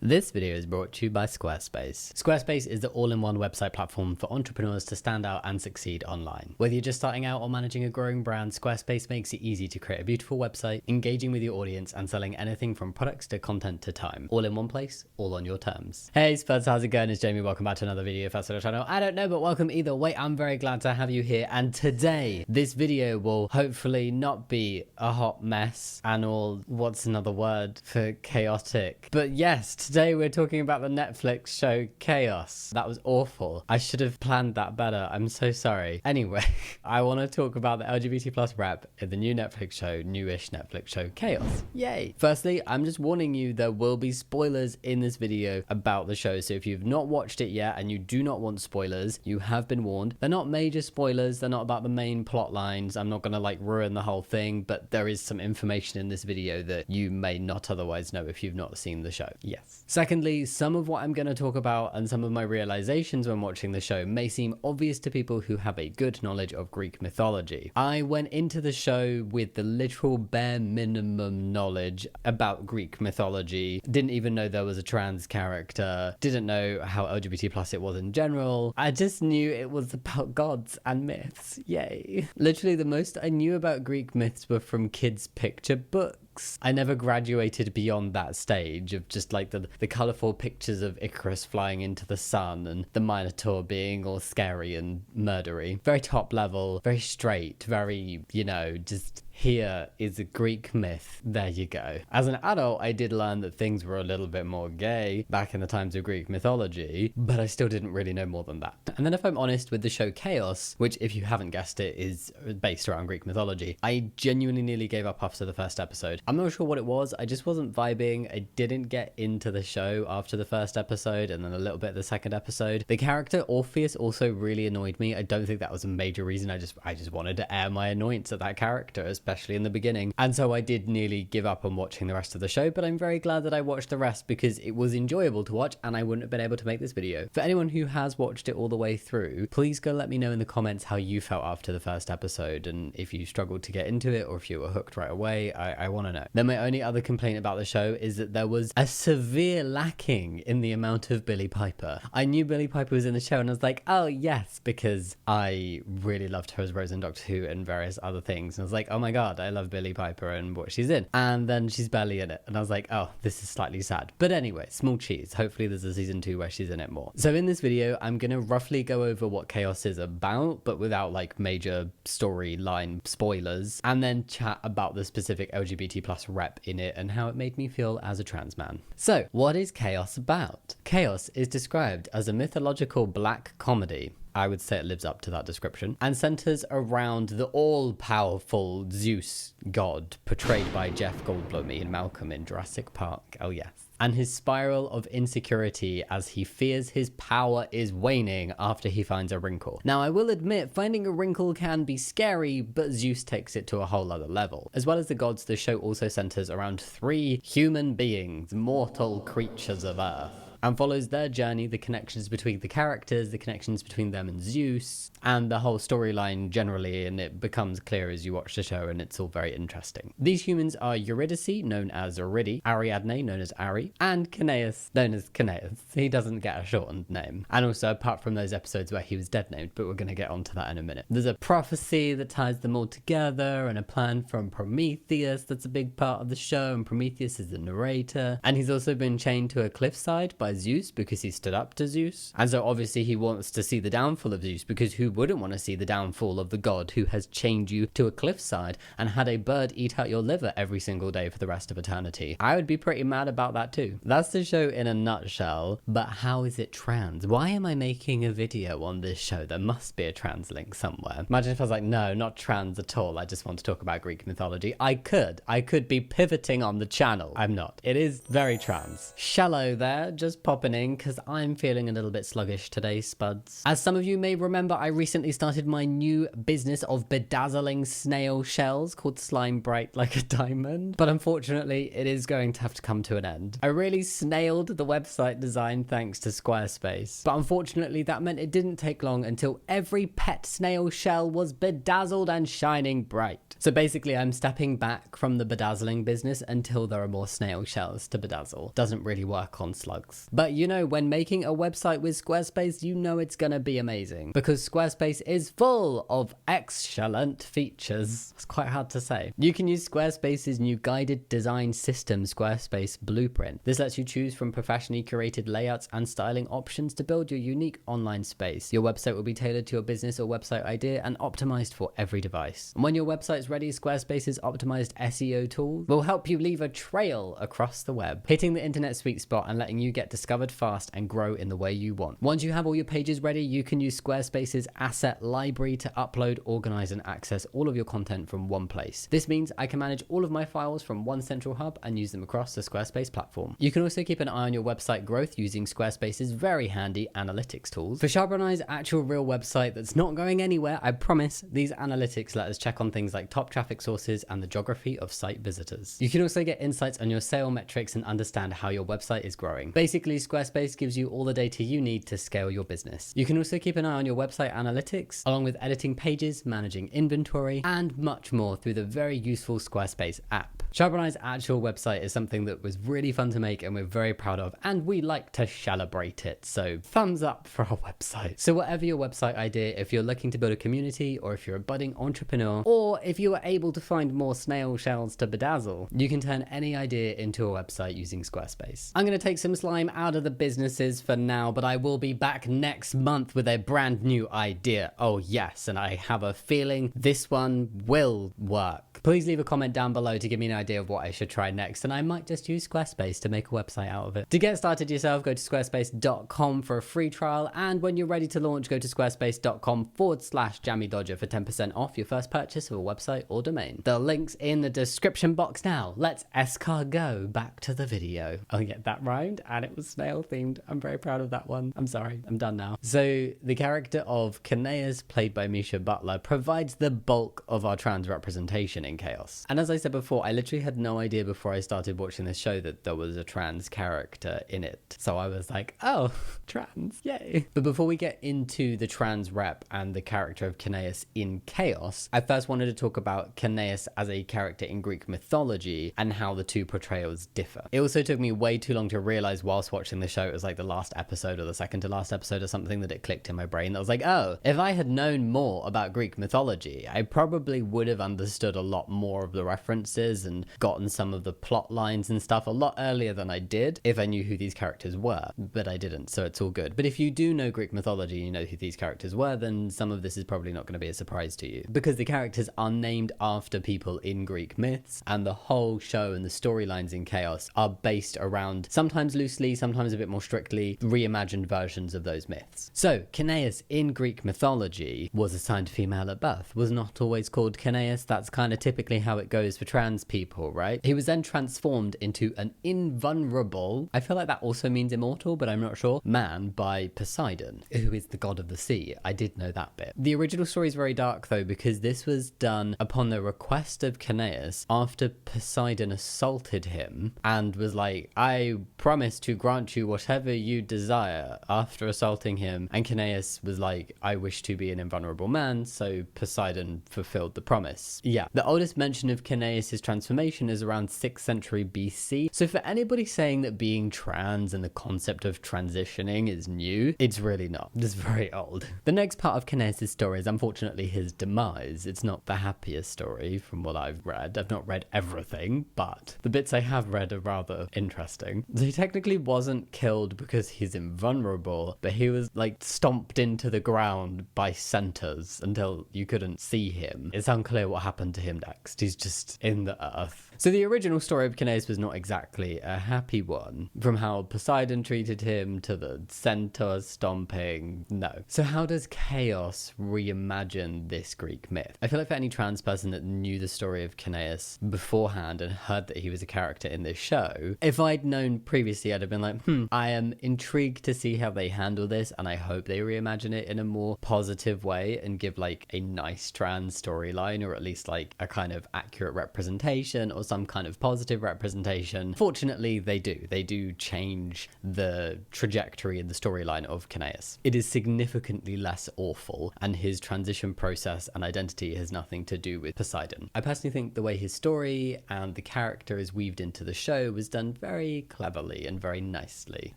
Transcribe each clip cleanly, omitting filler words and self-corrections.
This video is brought to you by Squarespace. Squarespace is the all-in-one website platform for entrepreneurs to stand out and succeed online. Whether you're just starting out or managing a growing brand, Squarespace makes it easy to create a beautiful website, engaging with your audience and selling anything from products to content to time. All in one place, all on your terms. Hey Spuds, how's it going? It's Jamie. Welcome back to another video. If that's on the channel, I don't know, but welcome either way. I'm very glad to have you here. And today, this video will hopefully not be a hot mess and all, what's another word for chaotic? But yes, today we're talking about the Netflix show Chaos. That was awful. I should have planned that better. I'm so sorry. Anyway, I want to talk about the LGBT plus rep in the new Netflix show, newish Netflix show Chaos. Yay. Firstly, I'm just warning you, there will be spoilers in this video about the show. So if you've not watched it yet and you do not want spoilers, you have been warned. They're not major spoilers. They're not about the main plot lines. I'm not going to like ruin the whole thing, but there is some information in this video that you may not otherwise know if you've not seen the show. Yes. Secondly, some of what I'm going to talk about and some of my realizations when watching the show may seem obvious to people who have a good knowledge of Greek mythology. I went into the show with the literal bare minimum knowledge about Greek mythology, didn't even know there was a trans character, didn't know how LGBT plus it was in general. I just knew it was about gods and myths. Yay. Literally the most I knew about Greek myths were from kids' picture books. I never graduated beyond that stage of just like the colourful pictures of Icarus flying into the sun and the Minotaur being all scary and murdery. Very top level, very straight, very, you know, just here is a Greek myth. There you go. As an adult, I did learn that things were a little bit more gay back in the times of Greek mythology, but I still didn't really know more than that. And then if I'm honest with the show Chaos, which if you haven't guessed it is based around Greek mythology, I genuinely nearly gave up after the first episode. I'm not sure what it was. I just wasn't vibing. I didn't get into the show after the first episode and then a little bit the second episode. The character Orpheus also really annoyed me. I don't think that was a major reason. I just wanted to air my annoyance at that character, especially in the beginning. And so I did nearly give up on watching the rest of the show, but I'm very glad that I watched the rest because it was enjoyable to watch and I wouldn't have been able to make this video. For anyone who has watched it all the way through, please go let me know in the comments how you felt after the first episode and if you struggled to get into it or if you were hooked right away. I want to know. Then my only other complaint about the show is that there was a severe lacking in the amount of Billie Piper. I knew Billie Piper was in the show and I was like, oh yes, because I really loved her as Rose in Doctor Who and various other things. And I was like, oh my god, I love Billie Piper and what she's in. And then she's barely in it. And I was like, oh, this is slightly sad. But anyway, small cheese. Hopefully there's a season 2 where she's in it more. So in this video, I'm going to roughly go over what Chaos is about, but without like major storyline spoilers, and then chat about the specific LGBT plus rep in it and how it made me feel as a trans man. So what is Chaos about? Chaos is described as a mythological black comedy. I would say it lives up to that description, and centers around the all-powerful Zeus god, portrayed by Jeff Goldblum in Malcolm in Jurassic Park. Oh yes. And his spiral of insecurity as he fears his power is waning after he finds a wrinkle. Now, I will admit, finding a wrinkle can be scary, but Zeus takes it to a whole other level. As well as the gods, the show also centers around 3 human beings, mortal creatures of Earth, and follows their journey, the connections between the characters, the connections between them and Zeus, and the whole storyline generally, and it becomes clear as you watch the show, and it's all very interesting. These humans are Eurydice, known as Eurydi, Ariadne, known as Ari, and Cineas, known as Cineas. He doesn't get a shortened name. And also, apart from those episodes where he was dead named, but we're going to get onto that in a minute. There's a prophecy that ties them all together, and a plan from Prometheus that's a big part of the show, and Prometheus is the narrator, and he's also been chained to a cliffside by Zeus because he stood up to Zeus. And so obviously he wants to see the downfall of Zeus, because who wouldn't want to see the downfall of the god who has chained you to a cliffside and had a bird eat out your liver every single day for the rest of eternity? I would be pretty mad about that too. That's the show in a nutshell, but how is it trans? Why am I making a video on this show? There must be a trans link somewhere. Imagine if I was like, no, not trans at all. I just want to talk about Greek mythology. I could be pivoting on the channel. I'm not. It is very trans. Shallow there, just just popping in because I'm feeling a little bit sluggish today, spuds. As some of you may remember, I recently started my new business of bedazzling snail shells called Slime Bright Like a Diamond, but unfortunately it is going to have to come to an end. I really snailed the website design thanks to Squarespace, but unfortunately that meant it didn't take long until every pet snail shell was bedazzled and shining bright. So basically I'm stepping back from the bedazzling business until there are more snail shells to bedazzle. Doesn't really work on slugs. But you know, when making a website with Squarespace, you know it's gonna be amazing because Squarespace is full of excellent features. It's quite hard to say. You can use Squarespace's new guided design system, Squarespace Blueprint. This lets you choose from professionally curated layouts and styling options to build your unique online space. Your website will be tailored to your business or website idea and optimized for every device. And when your website's ready, Squarespace's optimized SEO tool will help you leave a trail across the web, hitting the internet sweet spot and letting you get discovered fast and grow in the way you want. Once you have all your pages ready, you can use Squarespace's asset library to upload, organize, and access all of your content from one place. This means I can manage all of my files from one central hub and use them across the Squarespace platform. You can also keep an eye on your website growth using Squarespace's very handy analytics tools. For Sharp and I's actual real website that's not going anywhere, I promise, these analytics let us check on things like top traffic sources and the geography of site visitors. You can also get insights on your sale metrics and understand how your website is growing. Basically, Squarespace gives you all the data you need to scale your business. You can also keep an eye on your website analytics, along with editing pages, managing inventory, and much more through the very useful Squarespace app. Sharp and I's actual website is something that was really fun to make and we're very proud of, and we like to celebrate it, so thumbs up for our website. So whatever your website idea, if you're looking to build a community, or if you're a budding entrepreneur, or if you are able to find more snail shells to bedazzle, you can turn any idea into a website using Squarespace. I'm going to take some slime out of the businesses for now, but I will be back next month with a brand new idea. Oh yes, and I have a feeling this one will work. Please leave a comment down below to give me an idea of what I should try next, and I might just use Squarespace to make a website out of it. To get started yourself, go to squarespace.com for a free trial, and when you're ready to launch, go to squarespace.com/Jammidodger for 10% off your first purchase of a website or domain. The link's in the description box now. Let's escargot back to the video. Oh yeah, that rhymed, and it was snail themed. I'm very proud of that one. I'm sorry, I'm done now. So the character of Kineas, played by Misha Butler, provides the bulk of our trans representation in Chaos. And as I said before, I literally had no idea before I started watching this show that there was a trans character in it. So I was like, oh, trans, yay. But before we get into the trans rep and the character of Kineas in Chaos, I first wanted to talk about Kineas as a character in Greek mythology and how the two portrayals differ. It also took me way too long to realize whilst watching the show, it was like the last episode or the second to last episode or something, that it clicked in my brain. I was like, oh, if I had known more about Greek mythology, I probably would have understood a lot more of the references and gotten some of the plot lines and stuff a lot earlier than I did if I knew who these characters were, but I didn't, so it's all good. But if you do know Greek mythology, you know who these characters were, then some of this is probably not going to be a surprise to you, because the characters are named after people in Greek myths, and the whole show and the storylines in Chaos are based around, sometimes loosely, sometimes a bit more strictly, reimagined versions of those myths. So Kineas in Greek mythology was assigned female at birth, was not always called Kineas. That's kind of typically how it goes for trans people, right? He was then transformed into an invulnerable, I feel like that also means immortal, but I'm not sure, man by Poseidon, who is the god of the sea. I did know that bit. The original story is very dark though, because this was done upon the request of Kineas after Poseidon assaulted him and was like, I promise to grant you whatever you desire, after assaulting him. And Kineas was like, I wish to be an invulnerable man, so Poseidon fulfilled the promise. Yeah, the oldest mention of Kineas' transformation is around 6th century BC. So for anybody saying that being trans and the concept of transitioning is new, it's really not. It's very old. The next part of Kineas' story is unfortunately his demise. It's not the happiest story from what I've read. I've not read everything, but the bits I have read are rather interesting. So he technically wasn't killed because he's invulnerable, but he was like stomped into the ground by centaurs until you couldn't see him. It's unclear what happened to him next. He's just in the earth. So the original story of Kineas was not exactly a happy one, from how Poseidon treated him to the centaurs stomping. No. So how does Chaos reimagine this Greek myth? I feel like for any trans person that knew the story of Kineas beforehand and heard that he was a character in this show, if I'd known previously, I'd have been like, I am intrigued to see how they handle this, and I hope they reimagine it in a more positive way and give like a nice trans storyline, or at least like a kind of accurate representation or some kind of positive representation. Fortunately, they do change the trajectory in the storyline of Kneas. It is significantly less awful, and his transition process and identity has nothing to do with Poseidon. I personally think the way his story and the character is weaved into the show was done very cleverly and very nicely.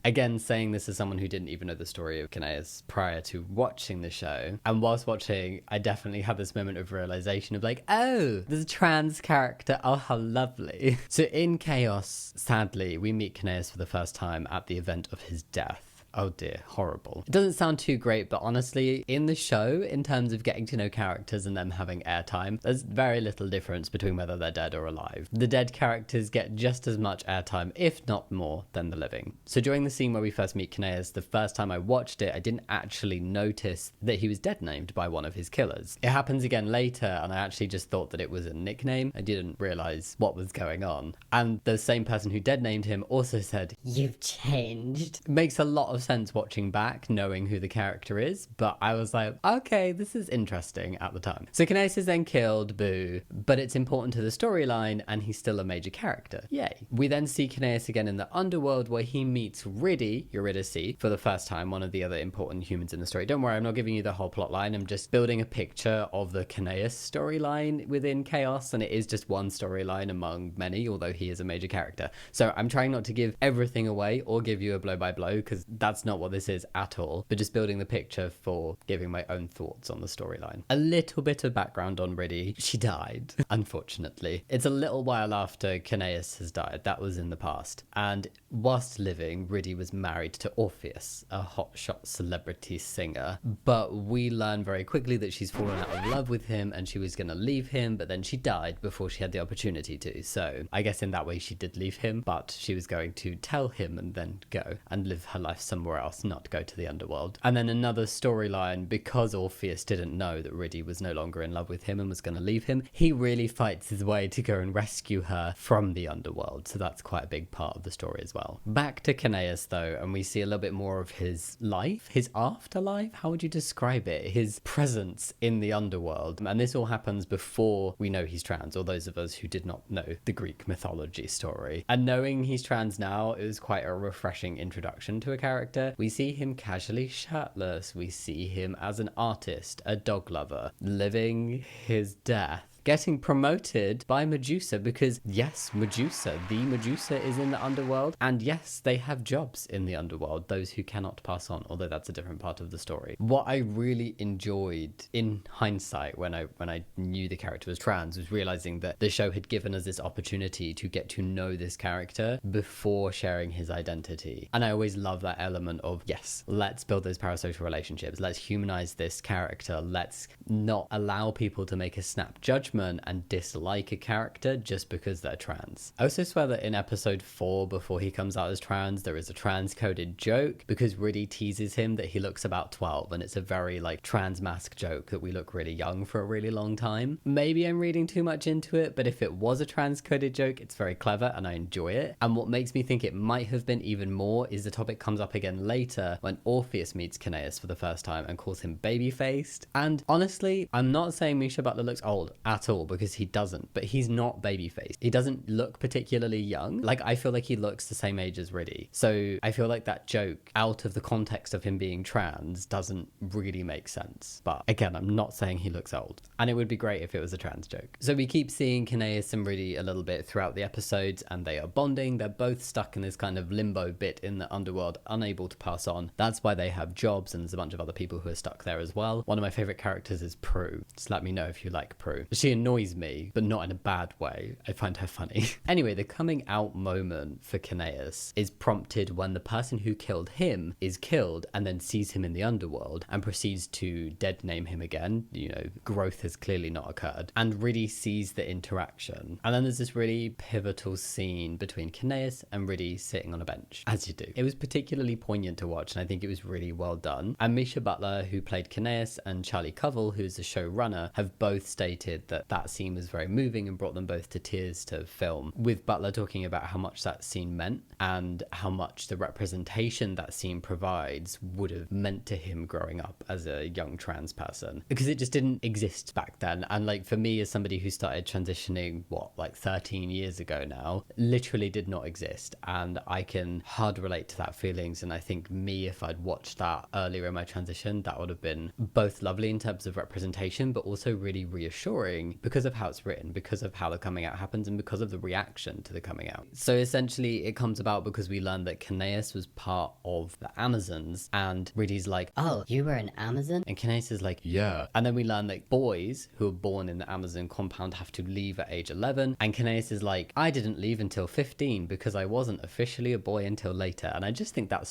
Again, saying this as someone who didn't even know the story of Kneas prior to watching the show, and whilst watching, I definitely had this moment of realization of like, oh, there's a trans character, oh how lovely. So in Chaos, sadly, we meet Kneas for the first time at the event of his death. Oh dear, horrible. It doesn't sound too great, but honestly, in the show, in terms of getting to know characters and them having airtime, there's very little difference between whether they're dead or alive. The dead characters get just as much airtime, if not more, than the living. So during the scene where we first meet Kneas, the first time I watched it, I didn't actually notice that he was dead named by one of his killers. It happens again later, and I actually just thought that it was a nickname. I didn't realize what was going on. And the same person who dead named him also said, "You've changed." It makes a lot of sense watching back, knowing who the character is, but I was like, okay, this is interesting at the time. So Kneas is then killed, boo, but it's important to the storyline and he's still a major character. Yay. We then see Kneas again in the underworld where he meets Riddy, Eurydice, for the first time, one of the other important humans in the story. Don't worry, I'm not giving you the whole plot line, I'm just building a picture of the Kneas storyline within Chaos, and it is just one storyline among many, although he is a major character. So I'm trying not to give everything away or give you a blow by blow, because that's not what this is at all, but just building the picture for giving my own thoughts on the storyline. A little bit of background on Riddy. She died, unfortunately. It's a little while after Kneas has died. That was in the past. And whilst living, Riddy was married to Orpheus, a hotshot celebrity singer. But we learn very quickly that she's fallen out of love with him and she was going to leave him, but then she died before she had the opportunity to. So I guess in that way she did leave him, but she was going to tell him and then go and live her life somewhere else, not go to the underworld. And then another storyline, because Orpheus didn't know that Riddy was no longer in love with him and was going to leave him, he really fights his way to go and rescue her from the underworld. So that's quite a big part of the story as well. Back to Kneas though, and we see a little bit more of his life, his afterlife. How would you describe it? His presence in the underworld. And this all happens before we know he's trans, or those of us who did not know the Greek mythology story. And knowing he's trans now is quite a refreshing introduction to a character. We see him casually shirtless. We see him as an artist, a dog lover, living his death, getting promoted by Medusa, because yes, the Medusa is in the underworld, and yes, they have jobs in the underworld, those who cannot pass on, although that's a different part of the story. What I really enjoyed in hindsight when I knew the character was trans was realizing that the show had given us this opportunity to get to know this character before sharing his identity. And I always love that element of, yes, let's build those parasocial relationships, let's humanize this character, let's not allow people to make a snap judgment and dislike a character just because they're trans. I also swear that in episode 4, before he comes out as trans, there is a trans-coded joke because Riddy teases him that he looks about 12, and it's a very like trans mask joke that we look really young for a really long time. Maybe I'm reading too much into it, but if it was a trans-coded joke, it's very clever and I enjoy it. And what makes me think it might have been even more is the topic comes up again later when Orpheus meets Kneas for the first time and calls him baby-faced. And honestly, I'm not saying Misha Butler looks old at all, because he doesn't, but he's not baby-faced. He doesn't look particularly young. Like, I feel like he looks the same age as Riddy. So I feel like that joke, out of the context of him being trans, doesn't really make sense. But again, I'm not saying he looks old. And it would be great if it was a trans joke. So we keep seeing Kneas and Riddy a little bit throughout the episodes, and they are bonding. They're both stuck in this kind of limbo bit in the underworld, unable to pass on. That's why they have jobs, and there's a bunch of other people who are stuck there as well. One of my favorite characters is Prue. Just let me know if you like Prue. She annoys me, but not in a bad way. I find her funny. Anyway, the coming out moment for Kneas is prompted when the person who killed him is killed and then sees him in the underworld and proceeds to dead name him again. You know, growth has clearly not occurred. And Riddy sees the interaction. And then there's this really pivotal scene between Kneas and Riddy sitting on a bench, as you do. It was particularly poignant to watch, and I think it was really well done. And Misha Butler, who played Kneas, and Charlie Covell, who's the showrunner, have both stated that that scene was very moving and brought them both to tears to film, with Butler talking about how much that scene meant and how much the representation that scene provides would have meant to him growing up as a young trans person, because it just didn't exist back then. And like, for me, as somebody who started transitioning like 13 years ago now, literally did not exist, and I can hard relate to that feelings. And I think me, if I'd watched that earlier in my transition, that would have been both lovely in terms of representation, but also really reassuring because of how it's written, because of how the coming out happens, and because of the reaction to the coming out. So essentially it comes about because we learned that Kanaeus was part of the Amazons, and Riddy's like, oh, you were an Amazon? And Kanaeus is like, yeah. And then we learn that boys who are born in the Amazon compound have to leave at age 11, and Kanaeus is like, I didn't leave until 15 because I wasn't officially a boy until later. And I just think that's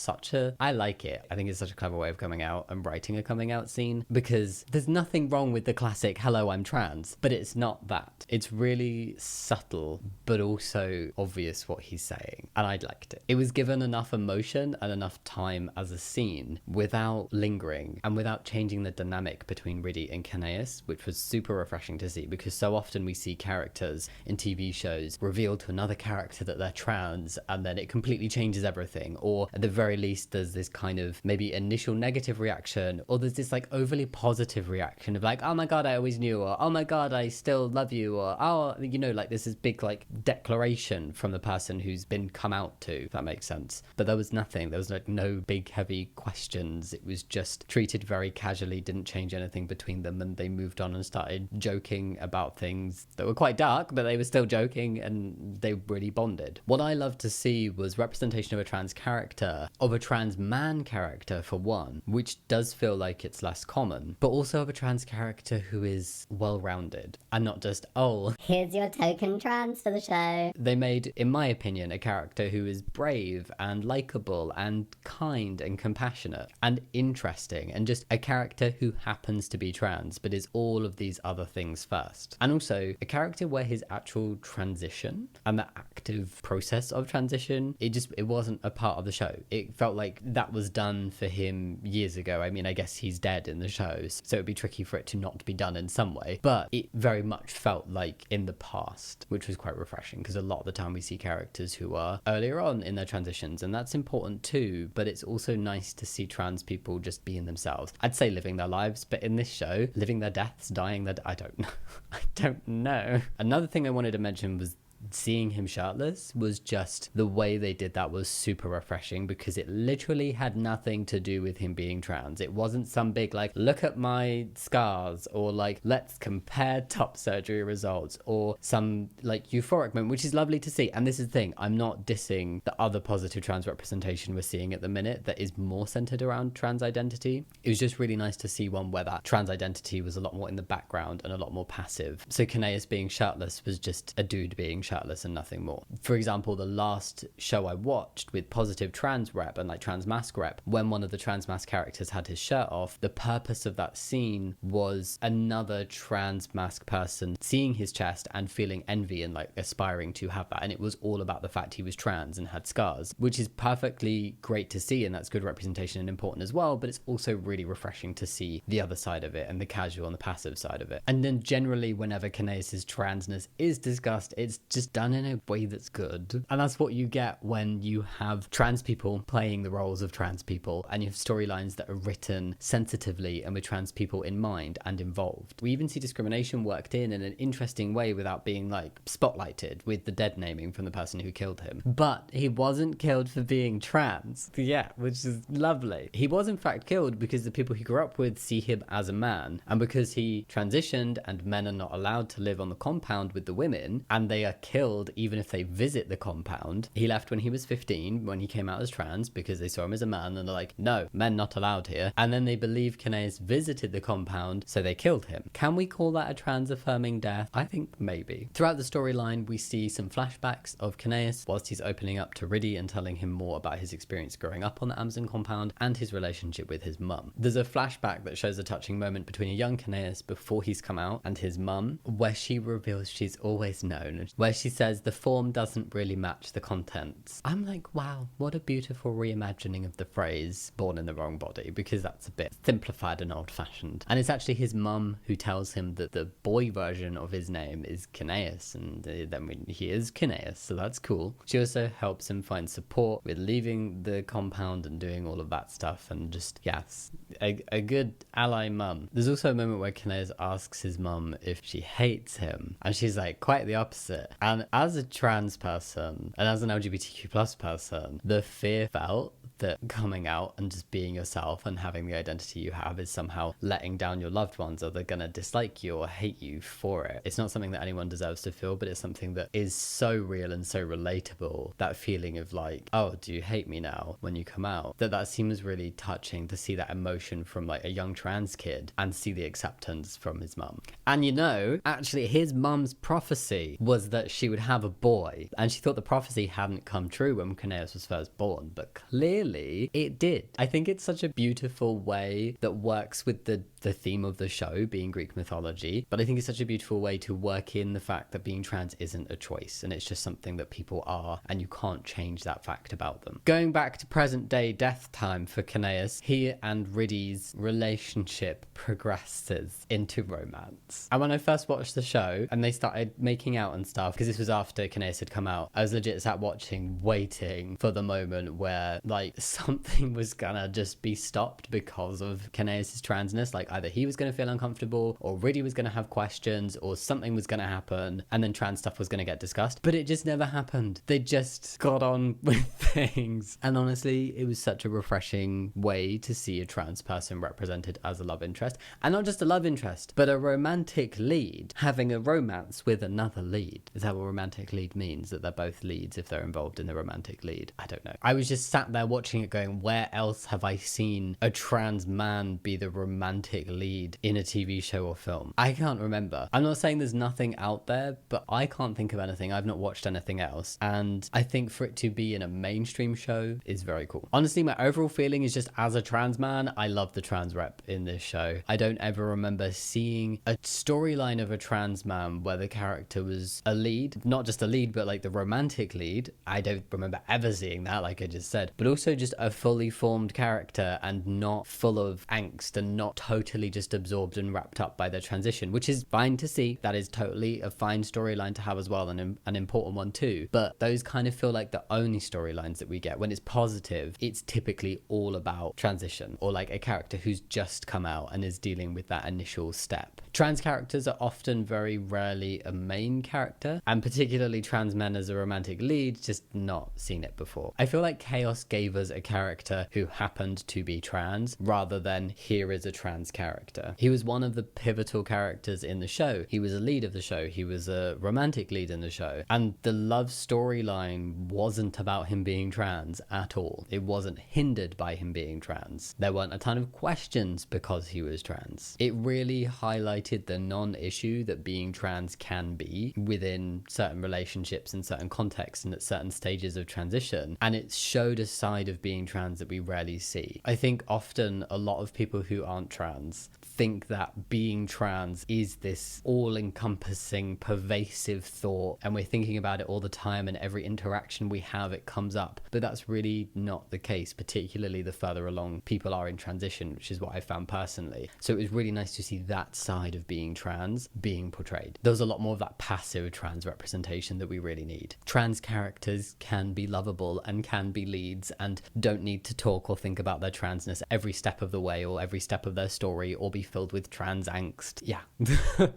I like it. I think it's such a clever way of coming out and writing a coming out scene, because there's nothing wrong with the classic hello, I'm trans, but it's not that. It's really subtle but also obvious what he's saying, and I liked it. It was given enough emotion and enough time as a scene without lingering and without changing the dynamic between Riddy and Kanaeus, which was super refreshing to see, because so often we see characters in TV shows reveal to another character that they're trans, and then it completely changes everything, or at the very least there's this kind of maybe initial negative reaction, or there's this like overly positive reaction of like, oh my god, I always knew, or oh my god, I still love you, or oh, you know, like there's this big like declaration from the person who's been come out to, if that makes sense. But there was nothing. There was like no big heavy questions. It was just treated very casually, didn't change anything between them, and they moved on and started joking about things that were quite dark, but they were still joking, and they really bonded. What I loved to see was representation of a trans character, of a trans man character for one, which does feel like it's less common, but also of a trans character who is well-rounded and not just, oh, here's your token trans for the show. They made, in my opinion, a character who is brave and likable and kind and compassionate and interesting, and just a character who happens to be trans but is all of these other things first. And also a character where his actual transition and the active process of transition, it wasn't a part of the show. It felt like that was done for him years ago. I mean, I guess he's dead in the shows, so it'd be tricky for it to not be done in some way, but it very much felt like in the past, which was quite refreshing, because a lot of the time we see characters who are earlier on in their transitions, and that's important too, but it's also nice to see trans people just being themselves. I'd say living their lives, but in this show, living their deaths, dying their... I don't know. I don't know. Another thing I wanted to mention was seeing him shirtless was just, the way they did that was super refreshing, because it literally had nothing to do with him being trans. It wasn't some big like, look at my scars, or like, let's compare top surgery results, or some like euphoric moment, which is lovely to see. And this is the thing, I'm not dissing the other positive trans representation we're seeing at the minute that is more centered around trans identity. It was just really nice to see one where that trans identity was a lot more in the background and a lot more passive. So Kanaeus being shirtless was just a dude being shirtless and nothing more. For example, the last show I watched with positive trans rep and like trans mask rep, when one of the trans mask characters had his shirt off, the purpose of that scene was another trans mask person seeing his chest and feeling envy and like aspiring to have that. And it was all about the fact he was trans and had scars, which is perfectly great to see, and that's good representation and important as well, but it's also really refreshing to see the other side of it and the casual and the passive side of it. And then generally whenever Kanaeus' transness is discussed, it's just done in a way that's good. And that's what you get when you have trans people playing the roles of trans people, and you have storylines that are written sensitively and with trans people in mind and involved. We even see discrimination worked in an interesting way without being like spotlighted, with the dead naming from the person who killed him. But he wasn't killed for being trans. Yeah, which is lovely. He was in fact killed because the people he grew up with see him as a man, and because he transitioned and men are not allowed to live on the compound with the women, and they are killed even if they visit the compound. He left when he was 15, when he came out as trans, because they saw him as a man and they're like, no, men not allowed here. And then they believe Kanaeus visited the compound, so they killed him. Can we call that a trans affirming death? I think maybe. Throughout the storyline, we see some flashbacks of Kanaeus whilst he's opening up to Riddy and telling him more about his experience growing up on the Amazon compound and his relationship with his mum. There's a flashback that shows a touching moment between a young Kanaeus before he's come out and his mum, where she reveals she's always known, where she says the form doesn't really match the contents. I'm like, wow, what a beautiful reimagining of the phrase born in the wrong body, because that's a bit simplified and old-fashioned. And it's actually his mum who tells him that the boy version of his name is Kineas, and then he is Kineas, so that's cool. She also helps him find support with leaving the compound and doing all of that stuff, and just, yes, a good ally mum. There's also a moment where Kineas asks his mum if she hates him, and she's like, quite the opposite. And as a trans person, and as an LGBTQ plus person, the fear felt that coming out and just being yourself and having the identity you have is somehow letting down your loved ones, or they're gonna dislike you or hate you for it. It's not something that anyone deserves to feel, but it's something that is so real and so relatable. That feeling of like, oh, do you hate me now when you come out? That seems really touching to see that emotion from like a young trans kid and see the acceptance from his mum. And you know, actually his mum's prophecy was that she would have a boy, and she thought the prophecy hadn't come true when Kineas was first born, but clearly it did. I think it's such a beautiful way that works with the theme of the show being Greek mythology, but I think it's such a beautiful way to work in the fact that being trans isn't a choice, and it's just something that people are, and you can't change that fact about them. Going back to present day death time for Kineas, he and Riddy's relationship progresses into romance. And when I first watched the show and they started making out and stuff, because this was after Kineas had come out, I was legit sat watching, waiting for the moment where like something was gonna just be stopped because of Kineas' transness. Like either he was gonna feel uncomfortable, or Riddy was gonna have questions, or something was gonna happen, and then trans stuff was gonna get discussed. But it just never happened. They just got on with things. And honestly, it was such a refreshing way to see a trans person represented as a love interest. And not just a love interest, but a romantic lead having a romance with another lead. Is that what romantic lead means? That they're both leads if they're involved in the romantic lead? I don't know. I was just sat there watching it going, where else have I seen a trans man be the romantic lead in a TV show or film? I can't remember. I'm not saying there's nothing out there, but I can't think of anything. I've not watched anything else. And I think for it to be in a mainstream show is very cool. Honestly, my overall feeling is just, as a trans man, I love the trans rep in this show. I don't ever remember seeing a storyline of a trans man where the character was a lead, not just a lead, but like the romantic lead. I don't remember ever seeing that, like I just said, but also just a fully formed character and not full of angst and not totally just absorbed and wrapped up by their transition, which is fine to see. That is totally a fine storyline to have as well, and an important one too. But those kind of feel like the only storylines that we get. When it's positive, it's typically all about transition, or like a character who's just come out and is dealing with that initial step. Trans characters are often very rarely a main character, and particularly trans men as a romantic lead, just not seen it before. I feel like Chaos gave us a character who happened to be trans, rather than here is a trans character. He was one of the pivotal characters in the show. He was a lead of the show. He was a romantic lead in the show. And the love storyline wasn't about him being trans at all. It wasn't hindered by him being trans. There weren't a ton of questions because he was trans. It really highlighted the non-issue that being trans can be within certain relationships and certain contexts and at certain stages of transition. And it showed a side of being trans that we rarely see. I think often a lot of people who aren't trans think that being trans is this all-encompassing, pervasive thought, and we're thinking about it all the time, and every interaction we have, it comes up. But that's really not the case, particularly the further along people are in transition, which is what I found personally. So it was really nice to see that side of being trans being portrayed. There was a lot more of that passive trans representation that we really need. Trans characters can be lovable and can be leads and don't need to talk or think about their transness every step of the way or every step of their story, or be filled with trans angst. Yeah.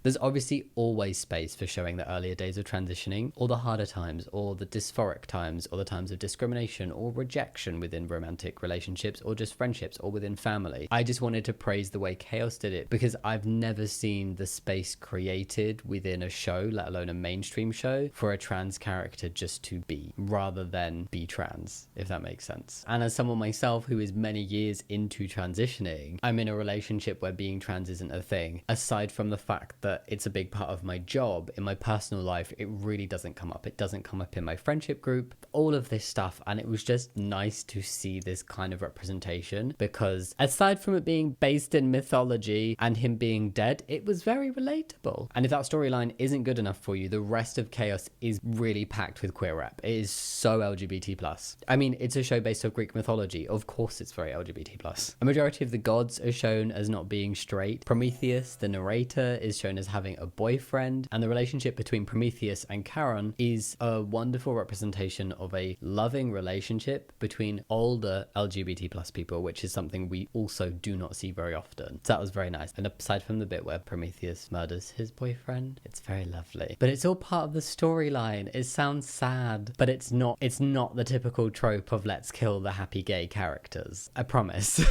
There's obviously always space for showing the earlier days of transitioning, or the harder times, or the dysphoric times, or the times of discrimination or rejection within romantic relationships, or just friendships, or within family. I just wanted to praise the way Chaos did it, because I've never seen the space created within a show, let alone a mainstream show, for a trans character just to be, rather than be trans, if that makes sense. And as someone myself who is many years into transitioning, I'm in a relationship relationship where being trans isn't a thing, aside from the fact that it's a big part of my job, in my personal life, it really doesn't come up. It doesn't come up in my friendship group, all of this stuff. And it was just nice to see this kind of representation, because aside from it being based in mythology and him being dead, it was very relatable. And if that storyline isn't good enough for you, the rest of Chaos is really packed with queer rep. It is so LGBT plus. I mean, it's a show based on Greek mythology. Of course it's very LGBT plus. A majority of the gods are shown as not being straight. Prometheus, the narrator, is shown as having a boyfriend, and the relationship between Prometheus and Charon is a wonderful representation of a loving relationship between older LGBT plus people, which is something we also do not see very often. So that was very nice. And aside from the bit where Prometheus murders his boyfriend, it's very lovely. But it's all part of the storyline. It sounds sad, but it's not the typical trope of let's kill the happy gay characters. I promise.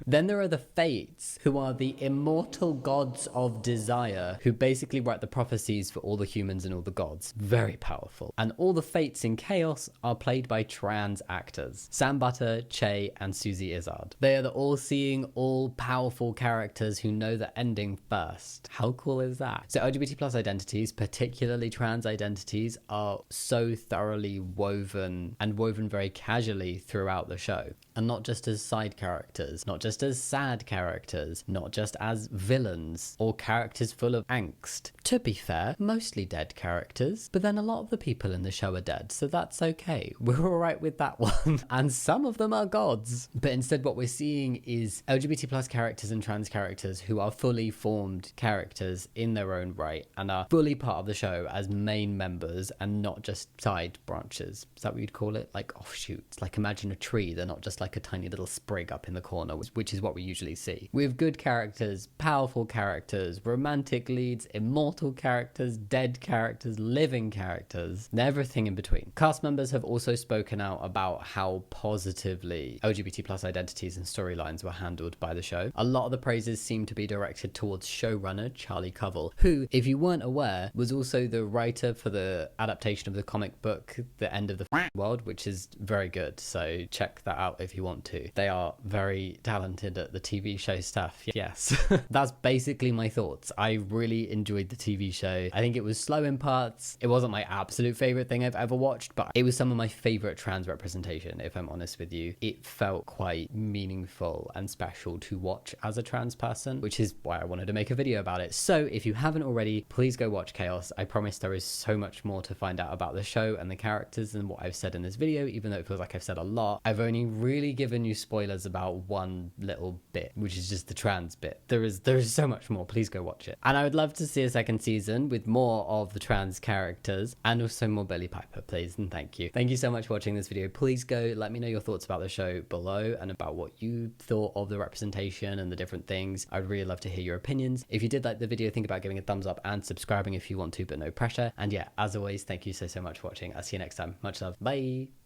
Then there are the Fates, who are the immortal gods of desire, who basically write the prophecies for all the humans and all the gods. Very powerful. And all the Fates in Chaos are played by trans actors. Sam Butter, Che, and Susie Izzard. They are the all-seeing, all-powerful characters who know the ending first. How cool is that? So LGBT plus identities, particularly trans identities, are so thoroughly woven very casually throughout the show. And not just as side characters, not just as sad characters, not just as villains or characters full of angst. To be fair, mostly dead characters, but then a lot of the people in the show are dead, so that's okay. We're alright with that one. And some of them are gods. But instead what we're seeing is LGBT plus characters and trans characters who are fully formed characters in their own right and are fully part of the show as main members and not just side branches. Is that what you'd call it? Like offshoots. Like imagine a tree, they're not just like a tiny little sprig up in the corner, which is what we usually see. We have good characters, powerful characters, romantic leads, immortal characters, dead characters, living characters, and everything in between. Cast members have also spoken out about how positively LGBT plus identities and storylines were handled by the show. A lot of the praises seem to be directed towards showrunner Charlie Covell, who, if you weren't aware, was also the writer for the adaptation of the comic book The End of the World, which is very good, so check that out if you want to. They are very talented at the TV show stuff. Yes. That's basically my thoughts. I really enjoyed the TV show. I think it was slow in parts. It wasn't my absolute favorite thing I've ever watched, but it was some of my favorite trans representation, if I'm honest with you. It felt quite meaningful and special to watch as a trans person, which is why I wanted to make a video about it. So if you haven't already, please go watch Chaos. I promise there is so much more to find out about the show and the characters than what I've said in this video, even though it feels like I've said a lot. I've only really given you spoilers about one little bit, which is just the trans bit. There is so much more. Please go watch it. And I would love to see a second season with more of the trans characters and also more Billie Piper, please, and thank you. Thank you so much for watching this video. Please go let me know your thoughts about the show below and about what you thought of the representation and the different things. I'd really love to hear your opinions. If you did like the video, think about giving a thumbs up and subscribing if you want to, but no pressure. And yeah, as always, thank you so much for watching. I'll see you next time. Much love. Bye.